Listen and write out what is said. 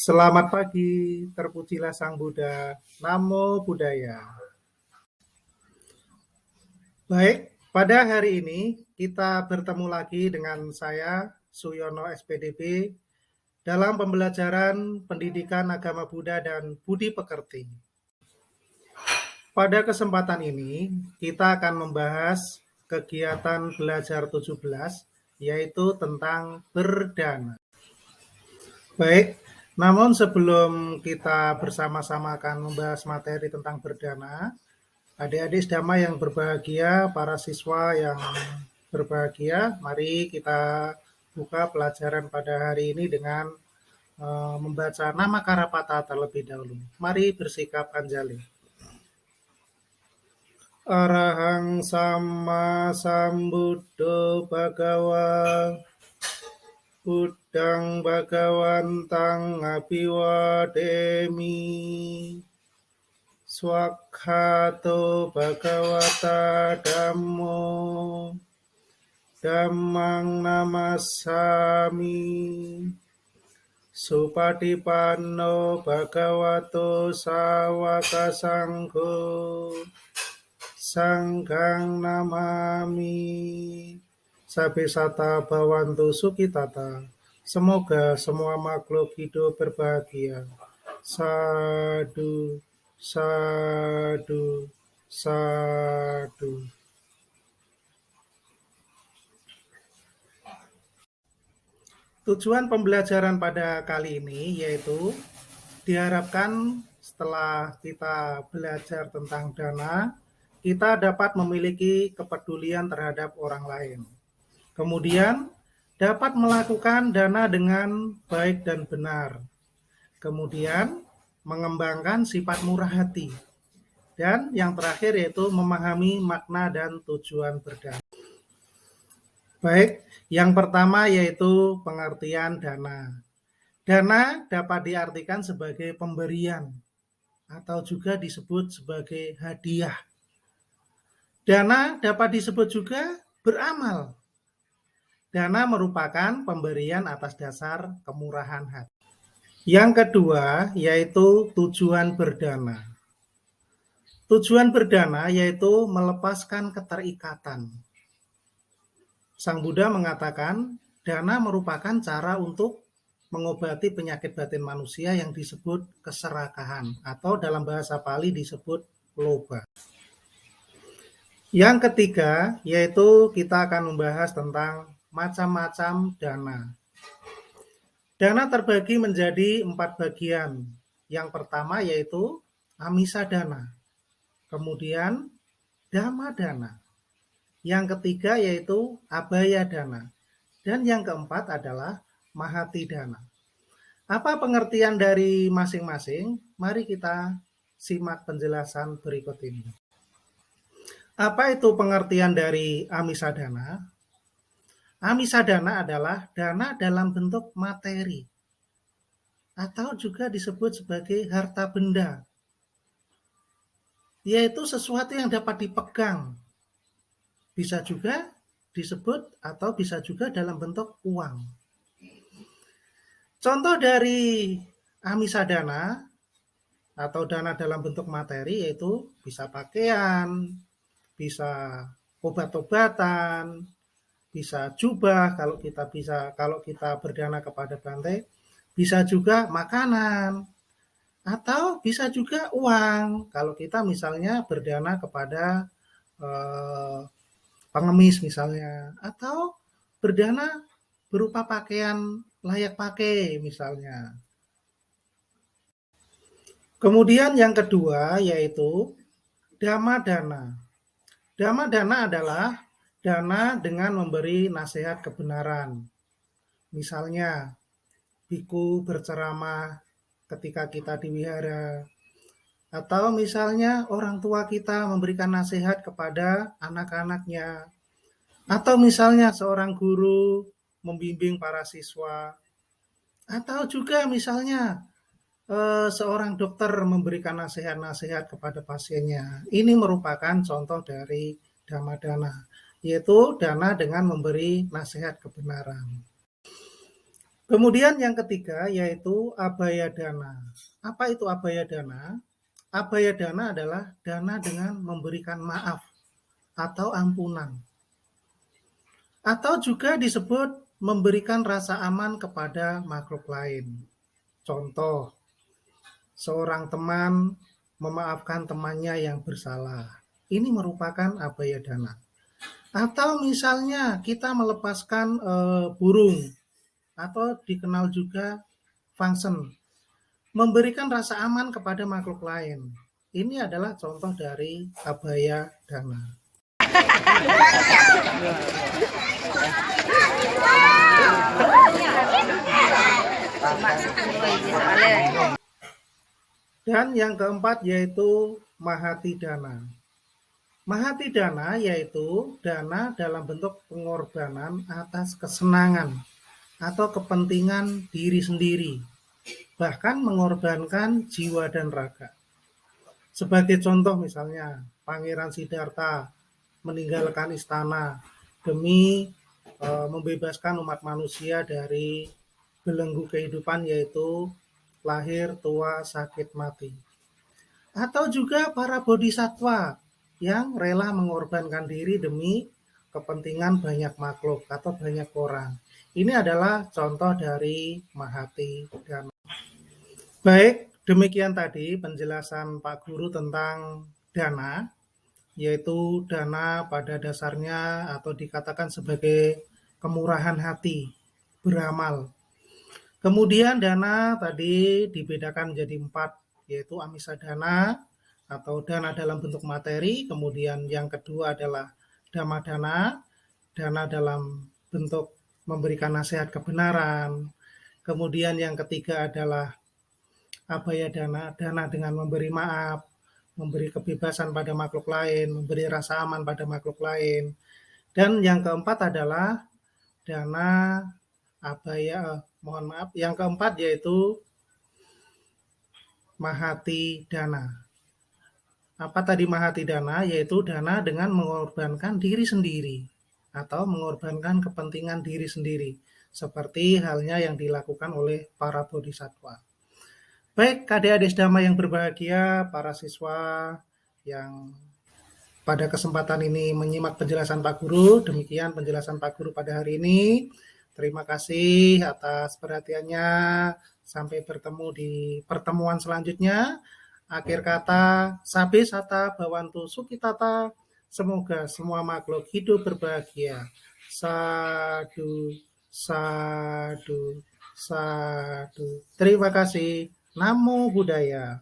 Selamat pagi, terpujilah Sang Buddha. Namo Buddhaya. Baik, pada hari ini kita bertemu lagi dengan saya, Suyono SPDB, dalam pembelajaran pendidikan agama Buddha dan Budi Pekerti. Pada kesempatan ini, kita akan membahas kegiatan belajar 17, yaitu tentang berdana. Baik, namun sebelum kita bersama-sama akan membahas materi tentang berdana, adik-adik sedama yang berbahagia, para siswa yang berbahagia, mari kita buka pelajaran pada hari ini dengan membaca nama Karapata terlebih dahulu. Mari bersikap anjali. Arahang Sama Sambuddho Bhagawa Buddhang Bhagawantang Abhiwademi Swakhato Bhagavata Dhammo Dhammang Namassami Supatipanno Bhagavato Sawaka Sangho Sanghang Namami. Sabe sata bawantu sukitata. Semoga semua makhluk hidup berbahagia. Sadu, sadu, sadu. Tujuan pembelajaran pada kali ini yaitu diharapkan setelah kita belajar tentang dana, kita dapat memiliki kepedulian terhadap orang lain. Kemudian dapat melakukan dana dengan baik dan benar. Kemudian mengembangkan sifat murah hati. Dan yang terakhir yaitu memahami makna dan tujuan berdana. Baik, yang pertama yaitu pengertian dana. Dana dapat diartikan sebagai pemberian atau juga disebut sebagai hadiah. Dana dapat disebut juga beramal. Dana merupakan pemberian atas dasar kemurahan hati. Yang kedua yaitu tujuan berdana. Tujuan berdana yaitu melepaskan keterikatan. Sang Buddha mengatakan dana merupakan cara untuk mengobati penyakit batin manusia yang disebut keserakahan atau dalam bahasa Pali disebut loba. Yang ketiga yaitu kita akan membahas tentang macam-macam dana. Dana terbagi menjadi 4 bagian. Yang pertama yaitu amisa dana, kemudian dhamma dana, yang ketiga yaitu abhaya dana, dan yang keempat adalah mahati dana. Apa pengertian dari masing-masing? Mari kita simak penjelasan berikut ini. Apa itu pengertian dari amisa dana? Amisa dana adalah dana dalam bentuk materi atau juga disebut sebagai harta benda, yaitu sesuatu yang dapat dipegang. Bisa juga disebut atau bisa juga dalam bentuk uang. Contoh dari amisa dana atau dana dalam bentuk materi yaitu bisa pakaian, bisa obat-obatan, bisa jubah kalau kita berdana kepada Bante, bisa juga makanan, atau bisa juga uang kalau kita misalnya berdana kepada pengemis misalnya, atau berdana berupa pakaian layak pakai misalnya. Kemudian yang kedua yaitu dhamma dana. Dhamma dana adalah dana dengan memberi nasihat kebenaran. Misalnya, biku berceramah ketika kita di wihara, atau misalnya orang tua kita memberikan nasihat kepada anak-anaknya, atau misalnya seorang guru membimbing para siswa, atau juga misalnya seorang dokter memberikan nasihat-nasihat kepada pasiennya. Ini merupakan contoh dari dhamma dana, yaitu dana dengan memberi nasihat kebenaran. Kemudian yang ketiga yaitu abaya dana. Apa itu abaya dana? Abaya dana adalah dana dengan memberikan maaf atau ampunan. Atau juga disebut memberikan rasa aman kepada makhluk lain. Contoh, seorang teman memaafkan temannya yang bersalah. Ini merupakan abaya dana. Atau misalnya kita melepaskan burung atau dikenal juga function, memberikan rasa aman kepada makhluk lain. Ini adalah contoh dari abaya dana. Dan yang keempat yaitu mahati dana. Mahati dana yaitu dana dalam bentuk pengorbanan atas kesenangan atau kepentingan diri sendiri, bahkan mengorbankan jiwa dan raga. Sebagai contoh misalnya, Pangeran Siddhartha meninggalkan istana demi membebaskan umat manusia dari belenggu kehidupan yaitu lahir, tua, sakit, mati. Atau juga para bodhisatwa yang rela mengorbankan diri demi kepentingan banyak makhluk atau banyak orang. Ini adalah contoh dari mahati dana. Baik, demikian tadi penjelasan Pak Guru tentang dana, yaitu dana pada dasarnya atau dikatakan sebagai kemurahan hati, beramal. Kemudian dana tadi dibedakan menjadi 4, yaitu amisa dana atau dana dalam bentuk materi. Kemudian yang kedua adalah dhamma dana, dana dalam bentuk memberikan nasihat kebenaran. Kemudian yang ketiga adalah abaya dana, dana dengan memberi maaf, memberi kebebasan pada makhluk lain, memberi rasa aman pada makhluk lain. Dan yang keempat adalah dana abaya, yang keempat yaitu mahati dana. Apa tadi mahati dana? Yaitu dana dengan mengorbankan diri sendiri atau mengorbankan kepentingan diri sendiri, seperti halnya yang dilakukan oleh para bodhisatwa. Baik, adik-adik Dhamma yang berbahagia, para siswa yang pada kesempatan ini menyimak penjelasan Pak Guru, demikian penjelasan Pak Guru pada hari ini. Terima kasih atas perhatiannya. Sampai bertemu di pertemuan selanjutnya. Akhir kata, sabe sata bawantu sukitata. Semoga semua makhluk hidup berbahagia. Sadu, sadu, sadu. Terima kasih. Namo Buddhaya.